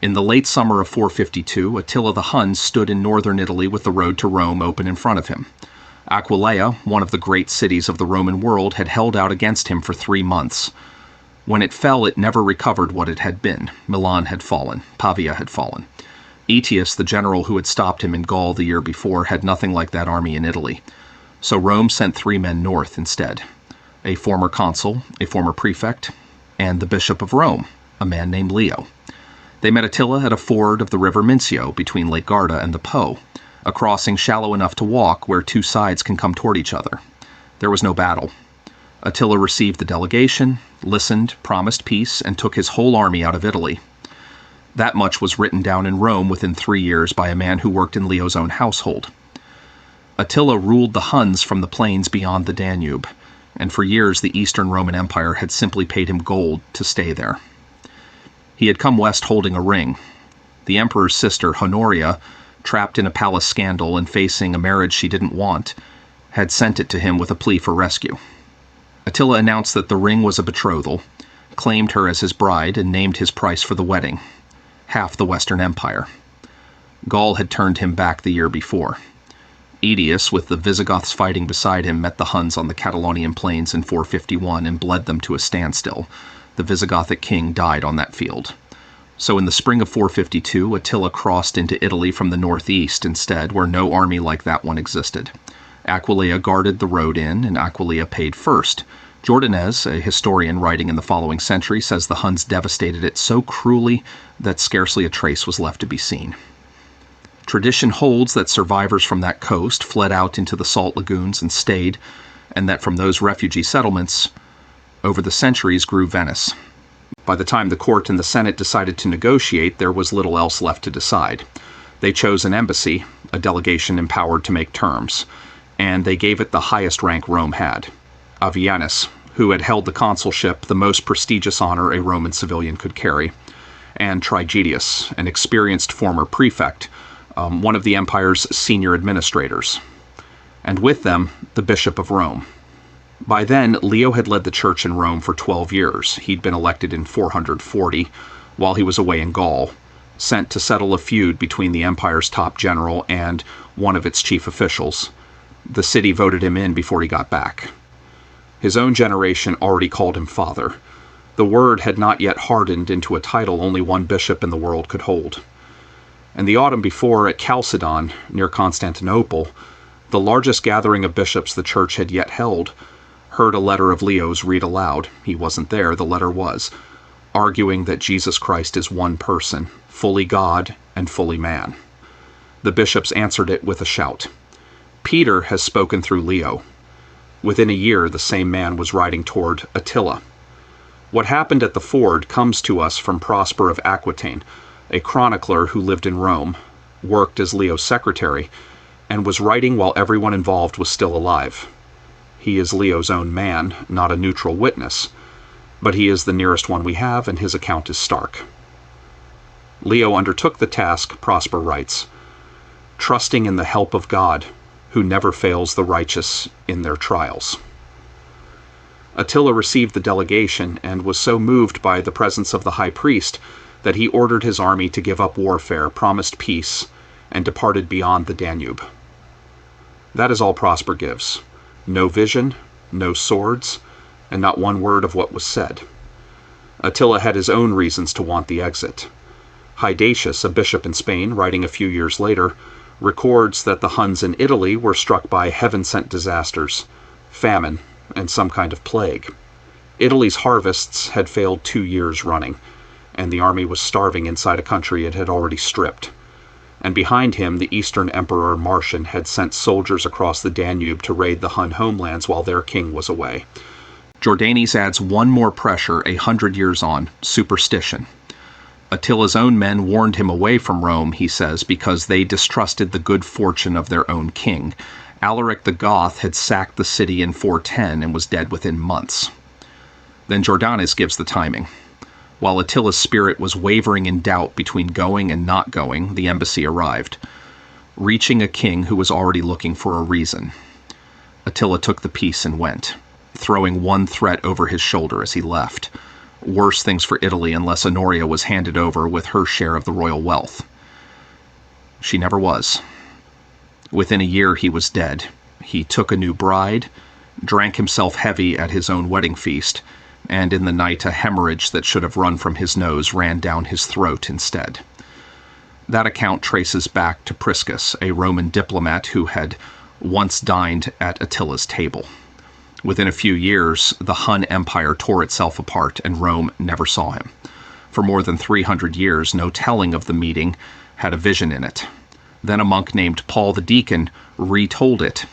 In the late summer of 452, Attila the Hun stood in northern Italy with the road to Rome open in front of him. Aquileia, one of the great cities of the Roman world, had held out against him for 3 months. When it fell, it never recovered what it had been. Milan had fallen. Pavia had fallen. Aetius, the general who had stopped him in Gaul the year before, had nothing like that army in Italy. So Rome sent 3 men north instead: a former consul, a former prefect, and the bishop of Rome, a man named Leo. They met Attila at a ford of the river Mincio between Lake Garda and the Po, a crossing shallow enough to walk where 2 sides can come toward each other. There was no battle. Attila received the delegation, listened, promised peace, and took his whole army out of Italy. That much was written down in Rome within 3 years by a man who worked in Leo's own household. Attila ruled the Huns from the plains beyond the Danube, and for years the Eastern Roman Empire had simply paid him gold to stay there. He had come west holding a ring. The emperor's sister, Honoria, trapped in a palace scandal and facing a marriage she didn't want, had sent it to him with a plea for rescue. Attila announced that the ring was a betrothal, claimed her as his bride, and named his price for the wedding: half the Western Empire. Gaul had turned him back the year before. Aetius, with the Visigoths fighting beside him, met the Huns on the Catalonian plains in 451 and bled them to a standstill. The Visigothic king died on that field. So in the spring of 452, Attila crossed into Italy from the northeast instead, where no army like that one existed. Aquileia guarded the road in, and Aquileia paid first. Jordanes, a historian writing in the following century, says the Huns devastated it so cruelly that scarcely a trace was left to be seen. Tradition holds that survivors from that coast fled out into the salt lagoons and stayed, and that from those refugee settlements, over the centuries, grew Venice. By the time the court and the Senate decided to negotiate, there was little else left to decide. They chose an embassy, a delegation empowered to make terms, and they gave it the highest rank Rome had: Avianus, who had held the consulship, the most prestigious honor a Roman civilian could carry, and Trigetius, an experienced former prefect, one of the empire's senior administrators, and with them, the Bishop of Rome. By then, Leo had led the church in Rome for 12 years. He'd been elected in 440, while he was away in Gaul, sent to settle a feud between the empire's top general and one of its chief officials. The city voted him in before he got back. His own generation already called him father. The word had not yet hardened into a title only one bishop in the world could hold. And the autumn before, at Chalcedon, near Constantinople, the largest gathering of bishops the church had yet held, heard a letter of Leo's read aloud. He wasn't there, the letter was, arguing that Jesus Christ is one person, fully God and fully man. The bishops answered it with a shout. Peter has spoken through Leo. Within a year, the same man was riding toward Attila. What happened at the ford comes to us from Prosper of Aquitaine, a chronicler who lived in Rome, worked as Leo's secretary, and was writing while everyone involved was still alive. He is Leo's own man, not a neutral witness, but he is the nearest one we have, and his account is stark. Leo undertook the task, Prosper writes, trusting in the help of God, who never fails the righteous in their trials. Attila received the delegation and was so moved by the presence of the high priest that he ordered his army to give up warfare, promised peace, and departed beyond the Danube. That is all Prosper gives. No vision, no swords, and not one word of what was said. Attila had his own reasons to want the exit. Hydatius, a bishop in Spain, writing a few years later, records that the Huns in Italy were struck by heaven-sent disasters, famine, and some kind of plague. Italy's harvests had failed 2 years running, and the army was starving inside a country it had already stripped. And behind him, the Eastern Emperor Marcian had sent soldiers across the Danube to raid the Hun homelands while their king was away. Jordanes adds one more pressure 100 years on: superstition. Attila's own men warned him away from Rome, he says, because they distrusted the good fortune of their own king. Alaric the Goth had sacked the city in 410 and was dead within months. Then Jordanes gives the timing. While Attila's spirit was wavering in doubt between going and not going, the embassy arrived, reaching a king who was already looking for a reason. Attila took the peace and went, throwing one threat over his shoulder as he left: Worse things for Italy unless Honoria was handed over with her share of the royal wealth. She never was. Within a year he was dead. He took a new bride, drank himself heavy at his own wedding feast, and in the night a hemorrhage that should have run from his nose ran down his throat instead. That account traces back to Priscus, a Roman diplomat who had once dined at Attila's table. Within a few years, the Hun Empire tore itself apart, and Rome never saw him. For more than 300 years, no telling of the meeting had a vision in it. Then a monk named Paul the Deacon retold it,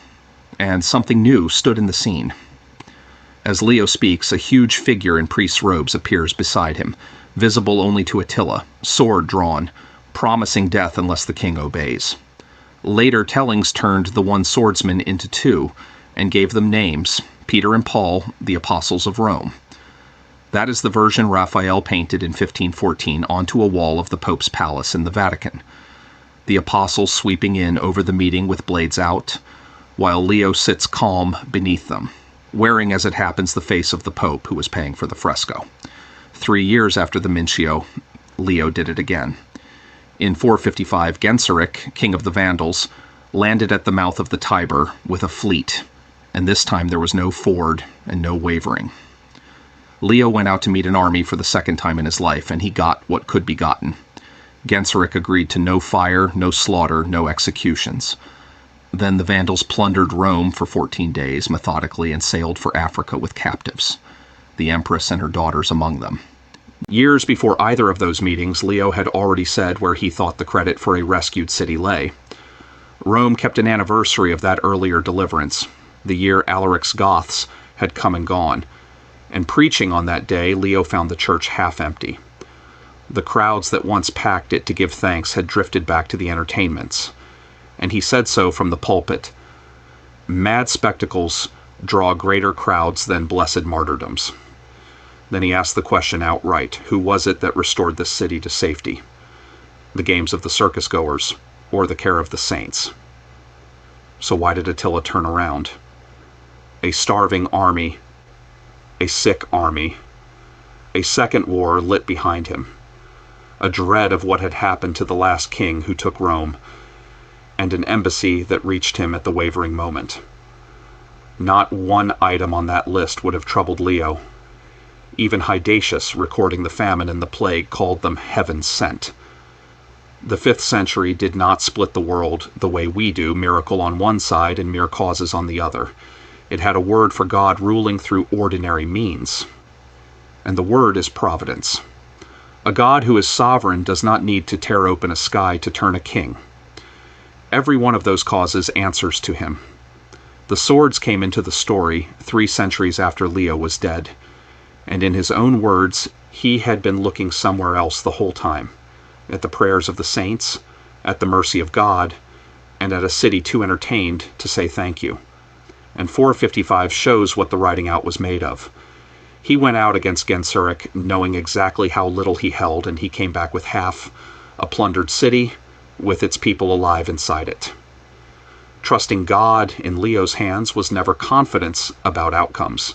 and something new stood in the scene. As Leo speaks, a huge figure in priest's robes appears beside him, visible only to Attila, sword drawn, promising death unless the king obeys. Later tellings turned the one swordsman into two, and gave them names, Peter and Paul, the apostles of Rome. That is the version Raphael painted in 1514 onto a wall of the Pope's palace in the Vatican. The apostles sweeping in over the meeting with blades out, while Leo sits calm beneath them, wearing as it happens the face of the Pope who was paying for the fresco. 3 years after the Mincio, Leo did it again. In 455, Genseric, king of the Vandals, landed at the mouth of the Tiber with a fleet, and this time there was no ford and no wavering. Leo went out to meet an army for the second time in his life, and he got what could be gotten. Genseric agreed to no fire, no slaughter, no executions. Then the Vandals plundered Rome for 14 days methodically and sailed for Africa with captives, the empress and her daughters among them. Years before either of those meetings, Leo had already said where he thought the credit for a rescued city lay. Rome kept an anniversary of that earlier deliverance, the year Alaric's Goths had come and gone, and preaching on that day, Leo found the church half empty. The crowds that once packed it to give thanks had drifted back to the entertainments, and he said so from the pulpit. Mad spectacles draw greater crowds than blessed martyrdoms. Then he asked the question outright, who was it that restored this city to safety? The games of the circus goers, or the care of the saints? So why did Attila turn around? A starving army, a sick army, a second war lit behind him, a dread of what had happened to the last king who took Rome, and an embassy that reached him at the wavering moment. Not one item on that list would have troubled Leo. Even Hydatius, recording the famine and the plague, called them heaven sent. The 5th century did not split the world the way we do, miracle on one side and mere causes on the other. It had a word for God ruling through ordinary means. And the word is providence. A God who is sovereign does not need to tear open a sky to turn a king. Every one of those causes answers to him. The swords came into the story 3 centuries after Leo was dead, and in his own words, he had been looking somewhere else the whole time, at the prayers of the saints, at the mercy of God, and at a city too entertained to say thank you. And 455 shows what the writing out was made of. He went out against Genseric knowing exactly how little he held, and he came back with half a plundered city with its people alive inside it. Trusting God in Leo's hands was never confidence about outcomes.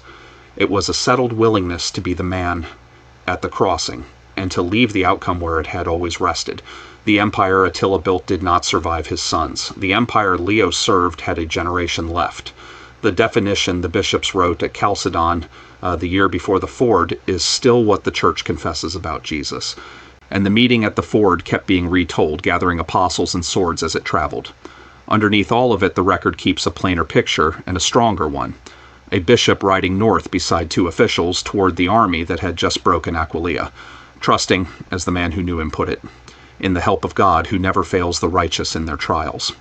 It was a settled willingness to be the man at the crossing, and to leave the outcome where it had always rested. The empire Attila built did not survive his sons. The empire Leo served had a generation left. The definition the bishops wrote at Chalcedon the year before the ford is still what the church confesses about Jesus. And the meeting at the ford kept being retold, gathering apostles and swords as it traveled. Underneath all of it, the record keeps a plainer picture, and a stronger one. A bishop riding north beside 2 officials toward the army that had just broken Aquileia, trusting, as the man who knew him put it, in the help of God who never fails the righteous in their trials.